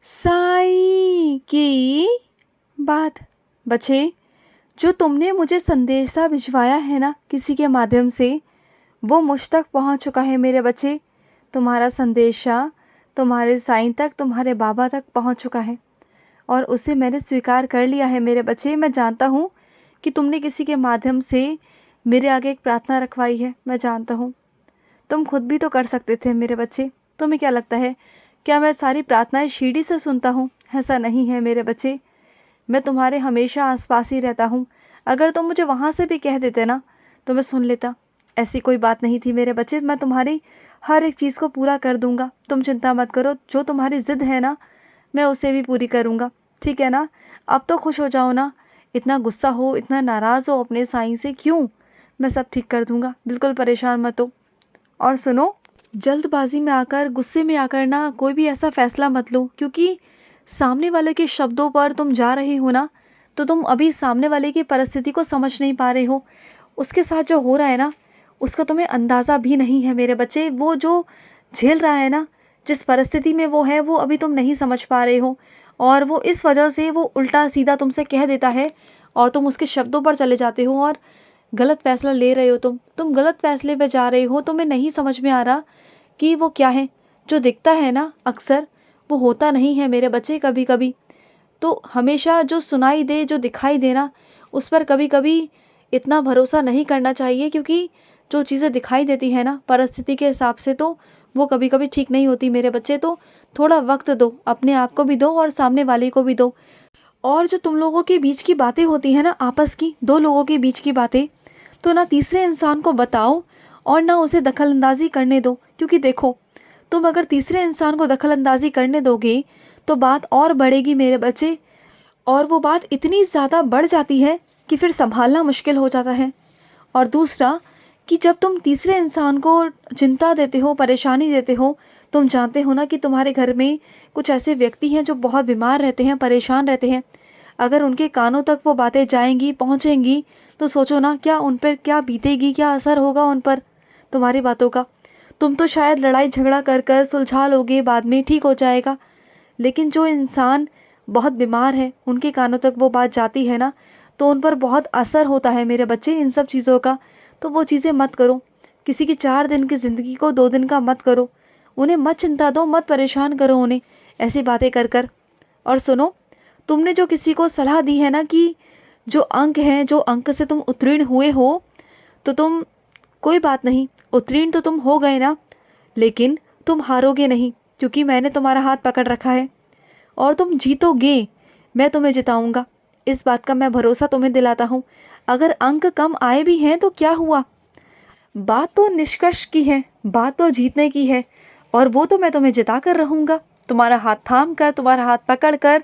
साईं की बात। बच्चे, जो तुमने मुझे संदेशा भिजवाया है ना किसी के माध्यम से, वो मुझ तक पहुंच चुका है मेरे बच्चे। तुम्हारा संदेशा तुम्हारे साईं तक, तुम्हारे बाबा तक पहुंच चुका है और उसे मैंने स्वीकार कर लिया है मेरे बच्चे। मैं जानता हूँ कि तुमने किसी के माध्यम से मेरे आगे एक प्रार्थना रखवाई है। मैं जानता हूँ तुम खुद भी तो कर सकते थे मेरे बच्चे। तुम्हें क्या लगता है, क्या मैं सारी प्रार्थनाएं शिरडी से सुनता हूँ? ऐसा नहीं है मेरे बच्चे। मैं तुम्हारे हमेशा आसपास ही रहता हूँ। अगर तुम मुझे वहाँ से भी कह देते ना तो मैं सुन लेता। ऐसी कोई बात नहीं थी मेरे बच्चे। मैं तुम्हारी हर एक चीज़ को पूरा कर दूँगा, तुम चिंता मत करो। जो तुम्हारी ज़िद है ना, मैं उसे भी पूरी करूँगा, ठीक है ना? अब तो खुश हो जाओ ना। इतना गुस्सा हो, इतना नाराज़ हो अपने साईं से क्यों? मैं सब ठीक कर दूँगा, बिल्कुल परेशान मत हो। और सुनो, जल्दबाजी में आकर, गुस्से में आकर ना कोई भी ऐसा फ़ैसला मत लो, क्योंकि सामने वाले के शब्दों पर तुम जा रहे हो ना, तो तुम अभी सामने वाले की परिस्थिति को समझ नहीं पा रहे हो। उसके साथ जो हो रहा है ना, उसका तुम्हें अंदाज़ा भी नहीं है मेरे बच्चे। वो जो झेल रहा है ना, जिस परिस्थिति में वो है, वो अभी तुम नहीं समझ पा रहे हो। और वो इस वजह से वो उल्टा सीधा तुमसे कह देता है और तुम उसके शब्दों पर चले जाते हो और गलत फ़ैसला ले रहे हो। तुम गलत फ़ैसले पे जा रहे हो। तुम्हें नहीं समझ में आ रहा कि वो क्या है। जो दिखता है ना अक्सर, वो होता नहीं है मेरे बच्चे। कभी कभी तो हमेशा जो सुनाई दे, जो दिखाई देना, उस पर कभी कभी इतना भरोसा नहीं करना चाहिए, क्योंकि जो चीज़ें दिखाई देती है ना परिस्थिति के हिसाब से, तो वो कभी कभी ठीक नहीं होती मेरे बच्चे। तो थोड़ा वक्त दो, अपने आप को भी दो और सामने वाले को भी दो। और जो तुम लोगों के बीच की बातें होती हैं ना, आपस की, दो लोगों के बीच की बातें, तो ना तीसरे इंसान को बताओ और ना उसे दखलंदाजी करने दो। क्योंकि देखो, तुम अगर तीसरे इंसान को दखलंदाजी करने दोगे तो बात और बढ़ेगी मेरे बच्चे। और वो बात इतनी ज़्यादा बढ़ जाती है कि फिर संभालना मुश्किल हो जाता है। और दूसरा, कि जब तुम तीसरे इंसान को चिंता देते हो, परेशानी देते हो, तुम जानते हो ना कि तुम्हारे घर में कुछ ऐसे व्यक्ति हैं जो बहुत बीमार रहते हैं, परेशान रहते हैं। अगर उनके कानों तक वो बातें जाएंगी, पहुंचेंगी, तो सोचो ना क्या उन पर क्या बीतेगी, क्या असर होगा उन पर तुम्हारी बातों का। तुम तो शायद लड़ाई झगड़ा कर कर सुलझा लोगे, बाद में ठीक हो जाएगा। लेकिन जो इंसान बहुत बीमार है, उनके कानों तक वो बात जाती है ना, तो उन पर बहुत असर होता है मेरे बच्चे इन सब चीज़ों का। तो वो चीज़ें मत करो। किसी की 4 दिन की ज़िंदगी को 2 दिन का मत करो। उन्हें मत चिंता दो, मत परेशान करो उन्हें ऐसी बातें कर कर। और सुनो, तुमने जो किसी को सलाह दी है ना कि जो अंक हैं, जो अंक से तुम उत्तीर्ण हुए हो, तो तुम, कोई बात नहीं, उत्तीर्ण तो तुम हो गए ना, लेकिन तुम हारोगे नहीं, क्योंकि मैंने तुम्हारा हाथ पकड़ रखा है और तुम जीतोगे। मैं तुम्हें जिताऊंगा, इस बात का मैं भरोसा तुम्हें दिलाता हूँ। अगर अंक कम आए भी हैं तो क्या हुआ, बात तो निष्कर्ष की है, बात तो जीतने की है। और वो तो मैं तुम्हें जिता कर रहूँगा। तुम्हारा हाथ थाम कर, तुम्हारा हाथ पकड़ कर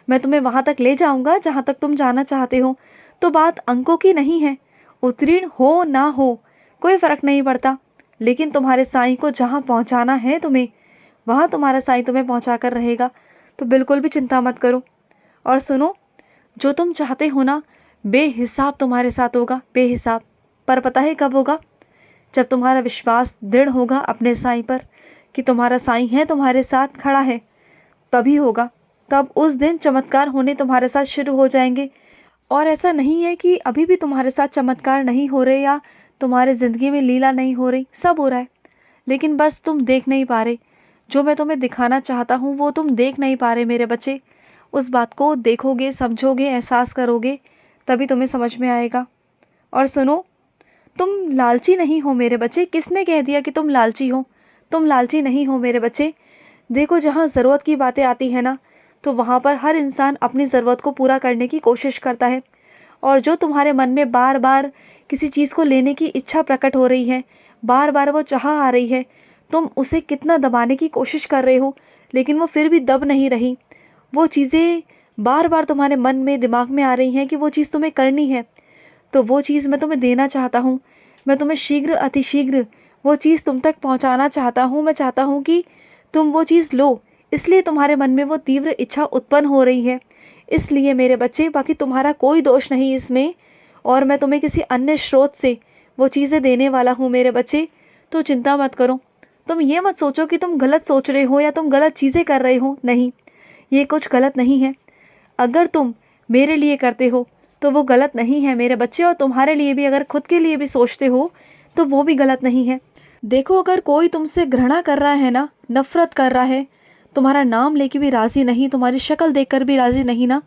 मैं तुम्हें वहाँ तक ले जाऊँगा जहाँ तक तुम जाना चाहते हो। तो बात अंकों की नहीं है। उत्तीर्ण हो ना हो कोई फ़र्क नहीं पड़ता, लेकिन तुम्हारे साईं को जहाँ पहुँचाना है तुम्हें, वहाँ तुम्हारा साईं तुम्हें पहुँचा कर रहेगा। तो बिल्कुल भी चिंता मत करो। और सुनो, जो तुम चाहते हो ना, बेहिसाब तुम्हारे साथ होगा, बेहिसाब। पर पता है कब होगा? जब तुम्हारा विश्वास दृढ़ होगा अपने साईं पर, कि तुम्हारा साईं है, तुम्हारे साथ खड़ा है, तभी होगा। तब उस दिन चमत्कार होने तुम्हारे साथ शुरू हो जाएंगे। और ऐसा नहीं है कि अभी भी तुम्हारे साथ चमत्कार नहीं हो रहे या तुम्हारे ज़िंदगी में लीला नहीं हो रही, सब हो रहा है। लेकिन बस तुम देख नहीं पा रहे। जो मैं तुम्हें दिखाना चाहता हूँ वो तुम देख नहीं पा रहे मेरे बच्चे। उस बात को देखोगे, समझोगे, एहसास करोगे, तभी तुम्हें समझ में आएगा। और सुनो, तुम लालची नहीं हो मेरे बच्चे। किसने कह दिया कि तुम लालची हो? तुम लालची नहीं हो मेरे बच्चे। देखो, जहाँ ज़रूरत की बातें आती है ना, तो वहाँ पर हर इंसान अपनी ज़रूरत को पूरा करने की कोशिश करता है। और जो तुम्हारे मन में बार बार किसी चीज़ को लेने की इच्छा प्रकट हो रही है, बार बार वो चाह आ रही है, तुम उसे कितना दबाने की कोशिश कर रहे हो, लेकिन वो फिर भी दब नहीं रही। वो चीज़ें बार बार तुम्हारे मन में, दिमाग में आ रही हैं कि वो चीज़ तुम्हें करनी है। तो वो चीज़ मैं तुम्हें देना चाहता हूँ। मैं तुम्हें शीघ्र, अतिशीघ्र वो चीज़ तुम तक पहुँचाना चाहता हूँ। मैं चाहता हूँ कि तुम वो चीज़ लो, इसलिए तुम्हारे मन में वो तीव्र इच्छा उत्पन्न हो रही है। इसलिए मेरे बच्चे, बाकी तुम्हारा कोई दोष नहीं इसमें। और मैं तुम्हें किसी अन्य स्रोत से वो चीज़ें देने वाला हूँ मेरे बच्चे। तो चिंता मत करो। तुम ये मत सोचो कि तुम गलत सोच रहे हो या तुम गलत चीज़ें कर रहे हो, नहीं। ये कुछ गलत नहीं है। अगर तुम मेरे लिए करते हो तो वो गलत नहीं है मेरे बच्चे, और तुम्हारे लिए भी अगर खुद के लिए भी सोचते हो तो वो भी गलत नहीं है। देखो, अगर कोई तुमसे घृणा कर रहा है ना, नफ़रत कर रहा है, तुम्हारा नाम लेके भी राज़ी नहीं, तुम्हारी शक्ल देखकर भी राज़ी नहीं ना,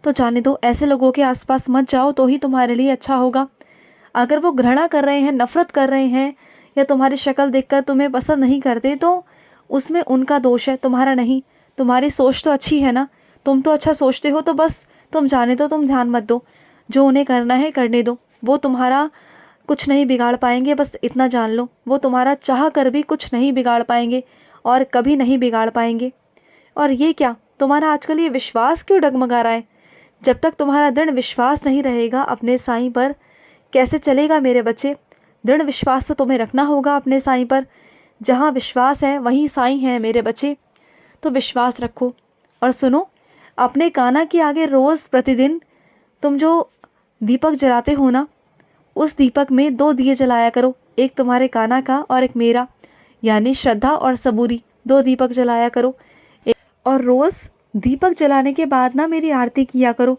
तो जाने दो, ऐसे लोगों के आसपास मत जाओ, तो ही तुम्हारे लिए अच्छा होगा। अगर वो घृणा कर रहे हैं, नफ़रत कर रहे हैं, या तुम्हारी शक्ल देखकर तुम्हें पसंद नहीं करते, तो उसमें उनका दोष है, तुम्हारा नहीं। तुम्हारी सोच तो अच्छी है ना, तुम तो अच्छा सोचते हो, तो बस तुम जाने दो, तुम ध्यान मत दो, जो उन्हें करना है करने दो। वो तुम्हारा कुछ नहीं बिगाड़ पाएंगे, बस इतना जान लो। वो तुम्हारा चाह कर भी कुछ नहीं बिगाड़ पाएंगे और कभी नहीं बिगाड़ पाएंगे। और ये क्या, तुम्हारा आजकल ये विश्वास क्यों डगमगा रहा है? जब तक तुम्हारा दृढ़ विश्वास नहीं रहेगा अपने साईं पर, कैसे चलेगा मेरे बच्चे? दृढ़ विश्वास तो तुम्हें रखना होगा अपने साईं पर। जहाँ विश्वास है वहीं साईं है मेरे बच्चे, तो विश्वास रखो। और सुनो, अपने कान्हा के आगे रोज़ प्रतिदिन तुम जो दीपक जलाते हो ना, उस दीपक में 2 दिए जलाया करो, एक तुम्हारे कान्हा का और एक मेरा, यानी श्रद्धा और सबूरी। 2 दीपक जलाया करो। और रोज़ दीपक जलाने के बाद ना मेरी आरती किया करो।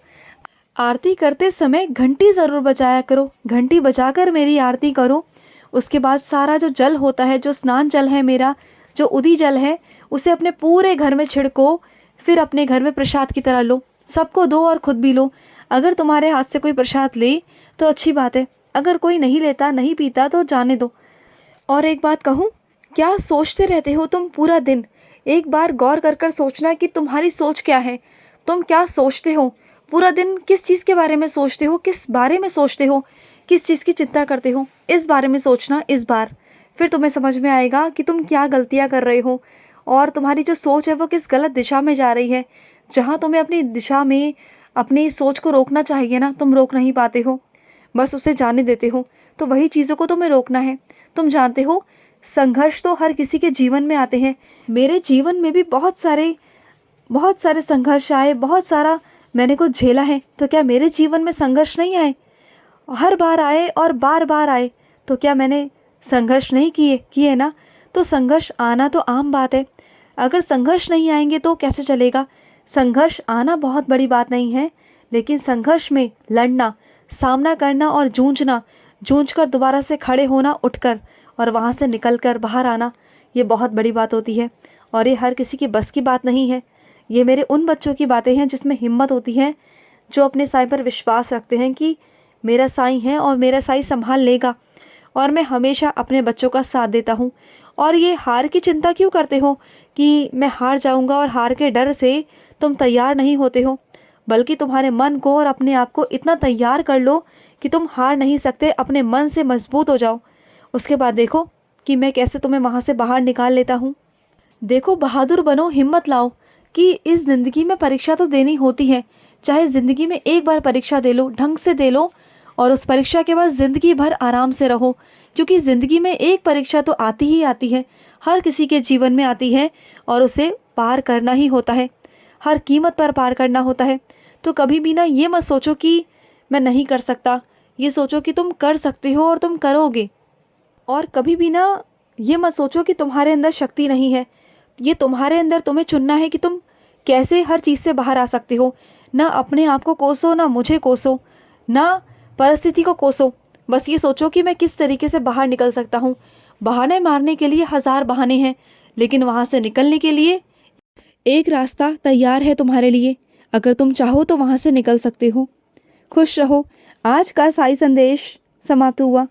आरती करते समय घंटी ज़रूर बजाया करो, घंटी बजाकर मेरी आरती करो। उसके बाद सारा जो जल होता है, जो स्नान जल है मेरा, जो उदी जल है, उसे अपने पूरे घर में छिड़को। फिर अपने घर में प्रसाद की तरह लो, सबको दो और खुद भी लो। अगर तुम्हारे हाथ से कोई प्रसाद ले तो अच्छी बात है, अगर कोई नहीं लेता, नहीं पीता, तो जाने दो। और एक बात कहूँ, क्या सोचते रहते हो तुम पूरा दिन? एक बार गौर कर कर सोचना कि तुम्हारी सोच क्या है। तुम क्या सोचते हो पूरा दिन? किस चीज़ के बारे में सोचते हो? किस बारे में सोचते हो? किस चीज़ की चिंता करते हो? इस बारे में सोचना इस बार। फिर तुम्हें समझ में आएगा कि तुम क्या गलतियाँ कर रहे हो और तुम्हारी जो सोच है वो किस गलत दिशा में जा रही है। जहाँ तुम्हें अपनी दिशा में अपनी सोच को रोकना चाहिए ना, तुम रोक नहीं पाते हो, बस उसे जाने देते हो। तो वही चीज़ों को तुम्हें रोकना है। तुम जानते हो, संघर्ष तो हर किसी के जीवन में आते हैं। मेरे जीवन में भी बहुत सारे संघर्ष आए, बहुत सारा मैंने कुछ झेला है। तो क्या मेरे जीवन में संघर्ष नहीं आए? हर बार आए और बार बार आए। तो क्या मैंने संघर्ष नहीं किए ना? तो संघर्ष आना तो आम बात है। अगर संघर्ष नहीं आएंगे तो कैसे चलेगा? संघर्ष आना बहुत बड़ी बात नहीं है, लेकिन संघर्ष में लड़ना, सामना करना और जूझ कर दोबारा से खड़े होना, उठकर, और वहाँ से निकल कर बाहर आना, ये बहुत बड़ी बात होती है। और ये हर किसी की बस की बात नहीं है। ये मेरे उन बच्चों की बातें हैं जिसमें हिम्मत होती है, जो अपने साईं पर विश्वास रखते हैं कि मेरा साईं है और मेरा साईं संभाल लेगा। और मैं हमेशा अपने बच्चों का साथ देता हूँ। और ये हार की चिंता क्यों करते हो कि मैं हार जाऊँगा, और हार के डर से तुम तैयार नहीं होते हो? बल्कि तुम्हारे मन को और अपने आप को इतना तैयार कर लो कि तुम हार नहीं सकते, अपने मन से मजबूत हो जाओ। उसके बाद देखो कि मैं कैसे तुम्हें वहाँ से बाहर निकाल लेता हूँ। देखो, बहादुर बनो, हिम्मत लाओ कि इस ज़िंदगी में परीक्षा तो देनी होती है। चाहे ज़िंदगी में एक बार परीक्षा दे लो, ढंग से दे लो, और उस परीक्षा के बाद ज़िंदगी भर आराम से रहो। क्योंकि ज़िंदगी में एक परीक्षा तो आती ही आती है, हर किसी के जीवन में आती है, और उसे पार करना ही होता है, हर कीमत पर पार करना होता है। तो कभी भी ना ये मत सोचो कि मैं नहीं कर सकता, ये सोचो कि तुम कर सकते हो और तुम करोगे। और कभी भी ना ये मत सोचो कि तुम्हारे अंदर शक्ति नहीं है। ये तुम्हारे अंदर, तुम्हें चुनना है कि तुम कैसे हर चीज़ से बाहर आ सकते हो। ना अपने आप को कोसो, ना मुझे कोसो, ना परिस्थिति को कोसो। बस ये सोचो कि मैं किस तरीके से बाहर निकल सकता हूँ। बहाने मारने के लिए हज़ार बहाने हैं, लेकिन वहाँ से निकलने के लिए एक रास्ता तैयार है तुम्हारे लिए। अगर तुम चाहो तो वहाँ से निकल सकते हो। खुश रहो। आज का साई संदेश समाप्त हुआ।